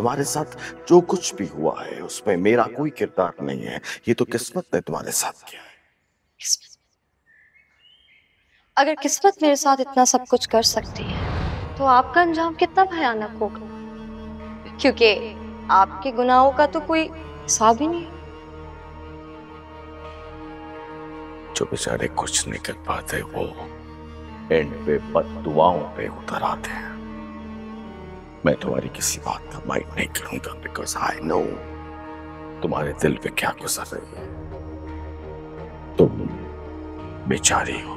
तुम्हारे साथ जो कुछ भी हुआ है उसमें मेरा कोई किरदार नहीं है। ये तो किस्मत ने तुम्हारे साथ किया है। किस्मत? अगर किस्मत मेरे साथ इतना सब कुछ कर सकती है तो आपका अंजाम कितना भयानक होगा, क्योंकि आपके गुनाहों का तो कोई हिसाब ही नहीं। जो बेचारे कुछ नहीं कर पाते वो एंड पे बददुआओं पे उतर आते हैं। मैं तुम्हारी किसी बात का माइंड नहीं करूंगा, बिकॉज आई नो तुम्हारे दिल पे क्या गुजर रही है। तुम बेचारी हो,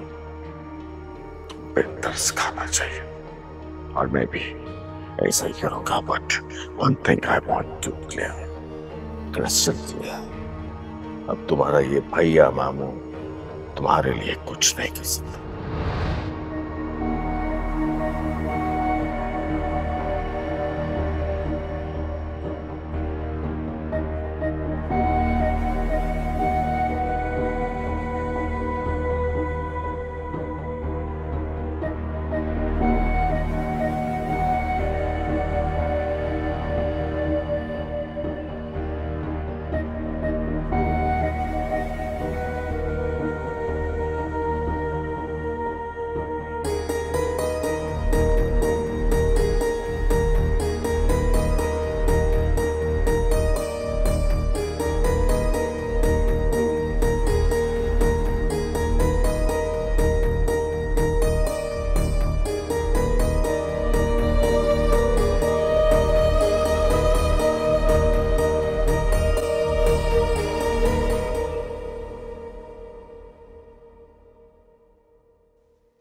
तुम पे तरस खाना चाहिए, और मैं भी ऐसा ही करूंगा। But one thing I want to clear, अब तुम्हारा ये भैया मामू तुम्हारे लिए कुछ नहीं कर सकता।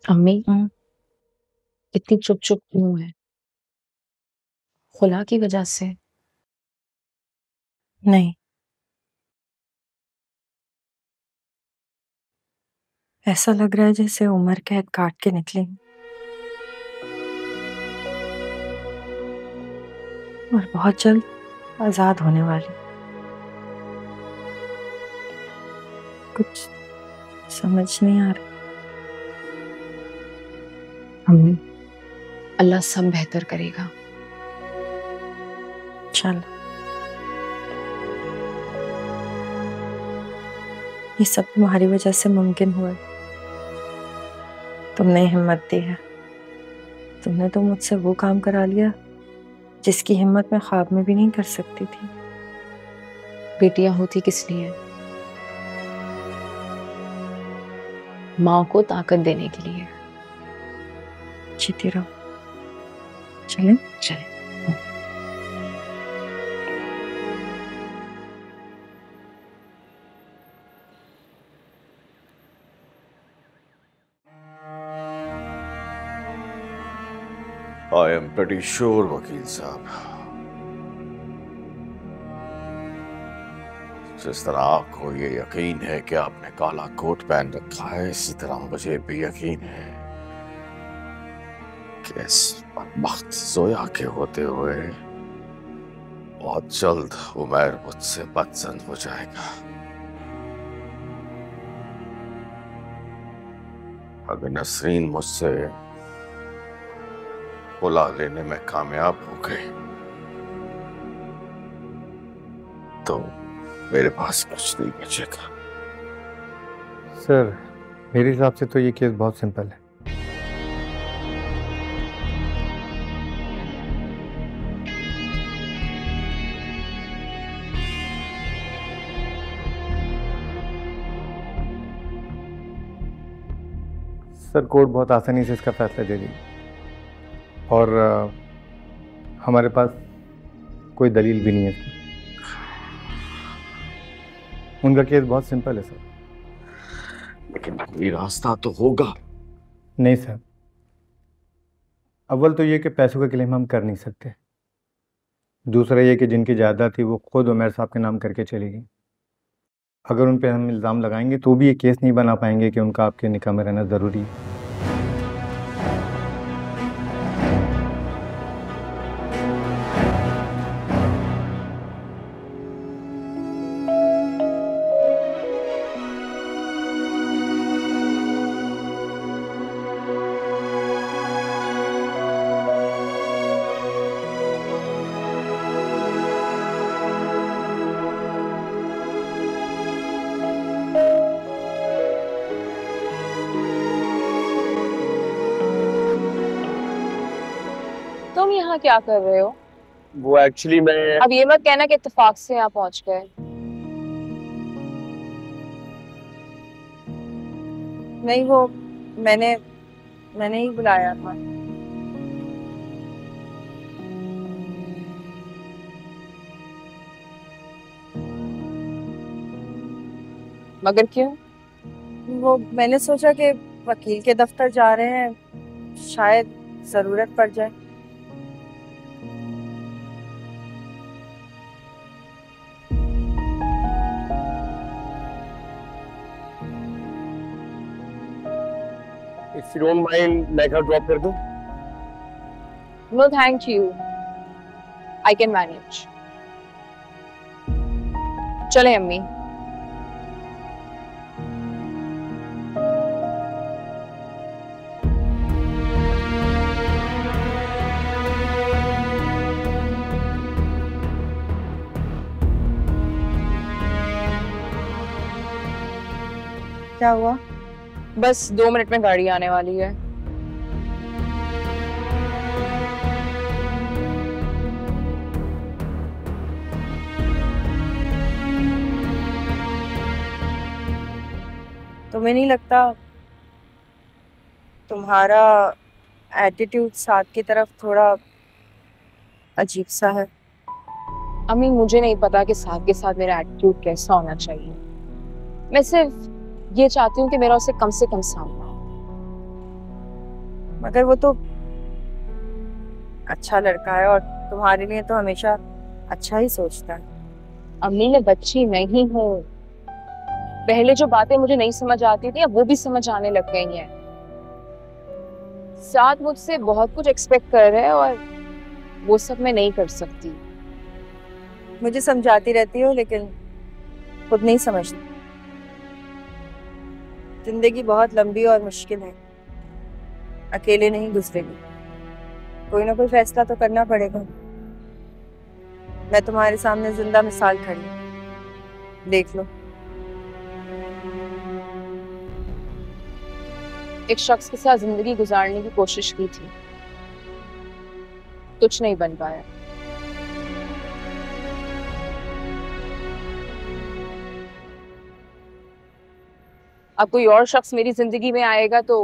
अम्मी इतनी चुप चुप क्यों है? खुला की वजह से? नहीं, ऐसा लग रहा है जैसे उम्र कैद काट के निकली और बहुत जल्द आजाद होने वाली। कुछ समझ नहीं आ रहा। अम्मी, अल्लाह सब बेहतर करेगा। चल, ये सब तुम्हारी वजह से मुमकिन हुआ। तुमने हिम्मत दी है। तुमने तो मुझसे वो काम करा लिया जिसकी हिम्मत मैं ख्वाब में भी नहीं कर सकती थी। बेटियां होती किस लिए? माँ को ताकत देने के लिए। जीती रहो। चलें? चले। आई एम प्रीटी श्योर वकील साहब, जिस तरह आपको ये यकीन है कि आपने काला कोट पहन रखा है, इसी तरह मुझे भी यकीन है कि इस बदबख्त जोया के होते हुए बहुत जल्द उमैर मुझसे बदजन हो जाएगा। अगर नसरीन मुझसे बुला लेने में कामयाब हो गई तो मेरे पास कुछ नहीं बचेगा। सर, मेरे हिसाब से तो ये केस बहुत सिंपल है। सर, कोर्ट बहुत आसानी से इसका फैसला दे दी और हमारे पास कोई दलील भी नहीं है इसकी। उनका केस बहुत सिंपल है सर। लेकिन कोई रास्ता तो होगा। नहीं सर, अव्वल तो ये कि पैसों का क्लेम हम कर नहीं सकते। दूसरा ये कि जिनकी जायदाद थी वो खुद उमर साहब के नाम करके चली गई। अगर उन पे हम इल्ज़ाम लगाएंगे तो भी ये केस नहीं बना पाएंगे कि उनका आपके निकाह में रहना ज़रूरी है। यहाँ क्या कर रहे हो? वो एक्चुअली मैं अब ये मत कहना कि इत्तेफाक से यहाँ पहुंच गए। नहीं, वो मैंने मैंने ही बुलाया था। मगर क्यों? वो मैंने सोचा कि वकील के दफ्तर जा रहे हैं, शायद जरूरत पड़ जाए। इफ यू डोंट माइंड मैं घर ड्रॉप कर दूं? No thank you, I can manage. चले अम्मी। क्या हुआ? बस 2 मिनट में गाड़ी आने वाली है। तुम्हें नहीं लगता तुम्हारा एटीट्यूड साद की तरफ थोड़ा अजीब सा है? अम्मी मुझे नहीं पता कि साथ के साथ मेरा एटीट्यूड कैसा होना चाहिए। मैं सिर्फ ये चाहती हूँ कि मेरा उसे कम से कम सामना हो। मगर वो तो अच्छा लड़का है और तुम्हारे लिए तो हमेशा अच्छा ही सोचता है। अम्मी मैं बच्ची नहीं हूँ। पहले जो बातें मुझे नहीं समझ आती थी अब वो भी समझ आने लग गई हैं। साथ मुझसे बहुत कुछ एक्सपेक्ट कर रहे हैं और वो सब मैं नहीं कर सकती। मुझे समझाती रहती हो लेकिन खुद नहीं समझती। जिंदगी बहुत लंबी और मुश्किल है, अकेले नहीं गुजरेगी। कोई ना कोई फैसला तो करना पड़ेगा। मैं तुम्हारे सामने जिंदा मिसाल खड़ी हूं, देख लो। एक शख्स के साथ जिंदगी गुजारने की कोशिश की थी, कुछ नहीं बन पाया। अब कोई और शख्स मेरी जिंदगी में आएगा तो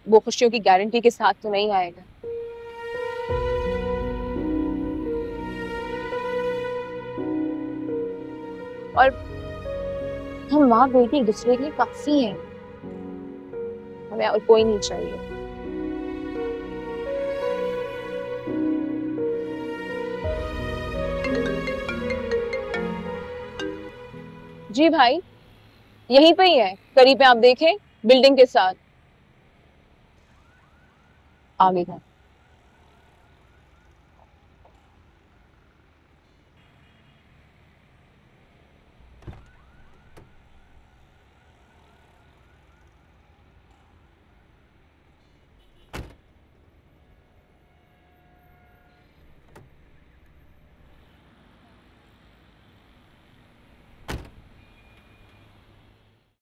वो खुशियों की गारंटी के साथ तो नहीं आएगा। और हम माँ बेटी एक दूसरे के लिए काफी हैं, हमें और कोई नहीं चाहिए। जी भाई यहीं पे ही है, करीब पे आप देखें बिल्डिंग के साथ आगे का।